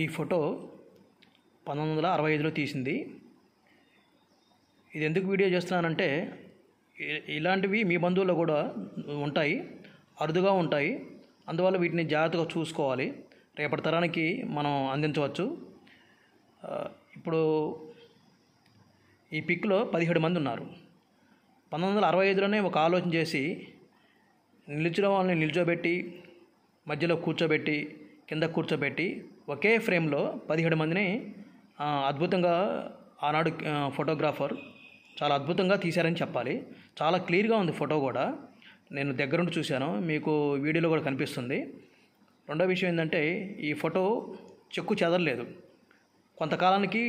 ఈ ఫోటో 1965లో తీసింది. ఇది ఎందుకు వీడియో చేస్తున్నానంటే ఇలాంటివి మీ బంధువుల్లో కూడా ఉంటాయి, అరుదుగా ఉంటాయి. అందువల్ల వీటిని జాగ్రత్తగా చూసుకోవాలి, రేపటి తరానికి మనం అందించవచ్చు. ఇప్పుడు ఈ పిక్లో 17 మంది ఉన్నారు. 1965లోనే ఒక ఆలోచన చేసి నిలిచిన వాళ్ళని నిల్చోబెట్టి, మధ్యలో కూర్చోబెట్టి, కింద కూర్చోబెట్టి ఒకే ఫ్రేమ్లో 17 మందిని అద్భుతంగా ఆనాడు ఫోటోగ్రాఫర్ చాలా అద్భుతంగా తీశారని చెప్పాలి. చాలా క్లియర్గా ఉంది ఫోటో కూడా, నేను దగ్గరుండి చూశాను, మీకు వీడియోలో కూడా కనిపిస్తుంది. రెండో విషయం ఏంటంటే ఈ ఫోటో చెక్కు చెదరలేదు, కొంతకాలానికి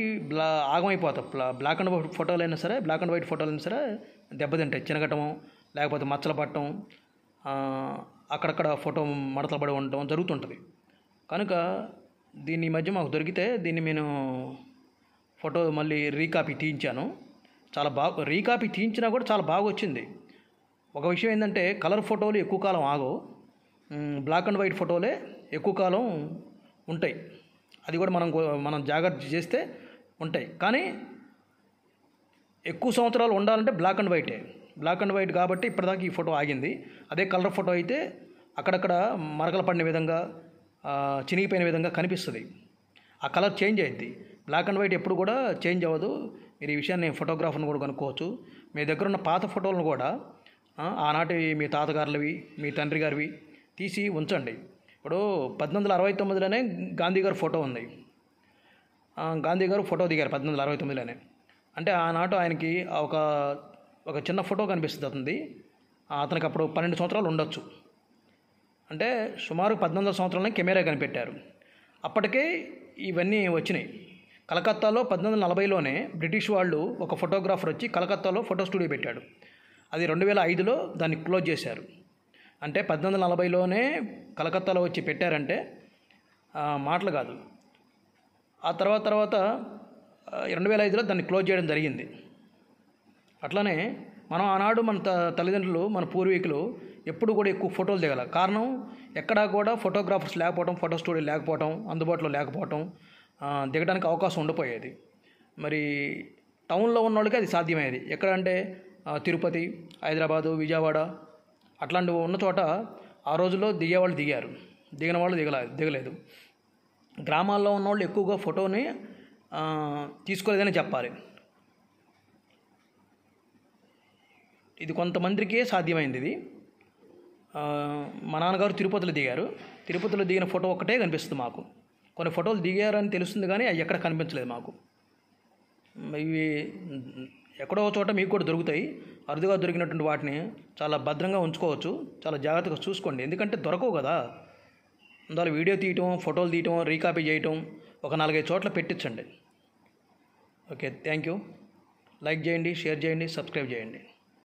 ఆగమైపోతాయి. బ్లాక్ అండ్ వైట్ ఫోటోలైనా సరే దెబ్బతింటాయి, చినగటము లేకపోతే మచ్చలు పట్టడం, అక్కడక్కడ ఫోటో మడతలు పడి ఉండటం జరుగుతుంటుంది. కనుక దీన్ని మధ్య మాకు దొరికితే దీన్ని నేను ఫోటో మళ్ళీ రీకాపీ తీయించాను. చాలా బాగా రీకాపీ తీయించినా కూడా చాలా బాగా వచ్చింది. ఒక విషయం ఏంటంటే కలర్ ఫోటోలు ఎక్కువ కాలం ఆగవు, బ్లాక్ అండ్ వైట్ ఫోటోలే ఎక్కువ కాలం ఉంటాయి. అది కూడా మనం జాగ్రత్త చేస్తే ఉంటాయి. కానీ ఎక్కువ సంవత్సరాలు ఉండాలంటే బ్లాక్ అండ్ వైట్ కాబట్టి ఇప్పటిదాకా ఈ ఫోటో ఆగింది. అదే కలర్ ఫోటో అయితే అక్కడక్కడ మరకలు పడిన విధంగా, చినిగిపోయిన విధంగా కనిపిస్తుంది. ఆ కలర్ చేంజ్ అయ్యింది. బ్లాక్ అండ్ వైట్ ఎప్పుడు కూడా చేంజ్ అవ్వదు. మీరు ఈ విషయాన్ని ఫోటోగ్రాఫర్ని కూడా కనుక్కోవచ్చు. మీ దగ్గర ఉన్న పాత ఫోటోలను కూడా ఆనాటి మీ తాతగారులవి, మీ తండ్రి గారివి తీసి ఉంచండి. ఇప్పుడు 1869లోనే గాంధీ గారు ఫోటో ఉంది. గాంధీ గారు ఫోటో దిగారు 1869లోనే. అంటే ఆనాడు ఆయనకి ఒక చిన్న ఫోటో కనిపిస్తుంది. అతనికి అప్పుడు 12 సంవత్సరాలు ఉండొచ్చు. అంటే సుమారు 1800 సంవత్సరాలనే కెమెరా కనిపెట్టారు. అప్పటికే ఇవన్నీ వచ్చినాయి. కలకత్తాలో 1840లోనే బ్రిటిష్ వాళ్ళు ఒక ఫోటోగ్రాఫర్ వచ్చి కలకత్తాలో ఫోటో స్టూడియో పెట్టాడు. అది 2005లో దాన్ని క్లోజ్ చేశారు. అంటే 1840లోనే కలకత్తాలో వచ్చి పెట్టారంటే మాటలు కాదు. ఆ తర్వాత 2005లో దాన్ని క్లోజ్ చేయడం జరిగింది. అట్లానే మనం ఆనాడు మన తల్లిదండ్రులు, మన పూర్వీకులు ఎప్పుడు కూడా ఎక్కువ ఫోటోలు దిగాల. కారణం ఎక్కడా కూడా ఫోటోగ్రాఫర్స్ లేకపోవడం, ఫోటో స్టూడియో లేకపోవడం, అందుబాటులో లేకపోవడం, దిగడానికి అవకాశం ఉండిపోయేది. మరి టౌన్లో ఉన్న వాళ్ళకి అది సాధ్యమయ్యేది. ఎక్కడంటే తిరుపతి, హైదరాబాదు, విజయవాడ అట్లాంటివి ఉన్న చోట ఆ రోజుల్లో దిగేవాళ్ళు దిగారు, దిగిన వాళ్ళు దిగలేదు. గ్రామాల్లో ఉన్నవాళ్ళు ఎక్కువగా ఫోటోని తీసుకోలేదని చెప్పాలి. ఇది కొంతమందికే సాధ్యమైంది. ఇది మా నాన్నగారు తిరుపతిలో దిగారు. తిరుపతిలో దిగిన ఫోటో ఒక్కటే కనిపిస్తుంది మాకు. కొన్ని ఫోటోలు దిగారని తెలుస్తుంది కానీ అవి ఎక్కడ కనిపించలేదు మాకు. ఇవి ఎక్కడో చోట మీకు కూడా దొరుకుతాయి. అరుదుగా దొరికినటువంటి వాటిని చాలా భద్రంగా ఉంచుకోవచ్చు. చాలా జాగ్రత్తగా చూసుకోండి, ఎందుకంటే దొరకవు కదా. అందువల్ల వీడియో తీయటం, ఫోటోలు తీయటం, రీకాపీ చేయటం ఒక 4-5 చోట్ల పెట్టించండి. Okay, thank you. లైక్ చేయండి, షేర్ చేయండి, సబ్స్క్రైబ్ చేయండి.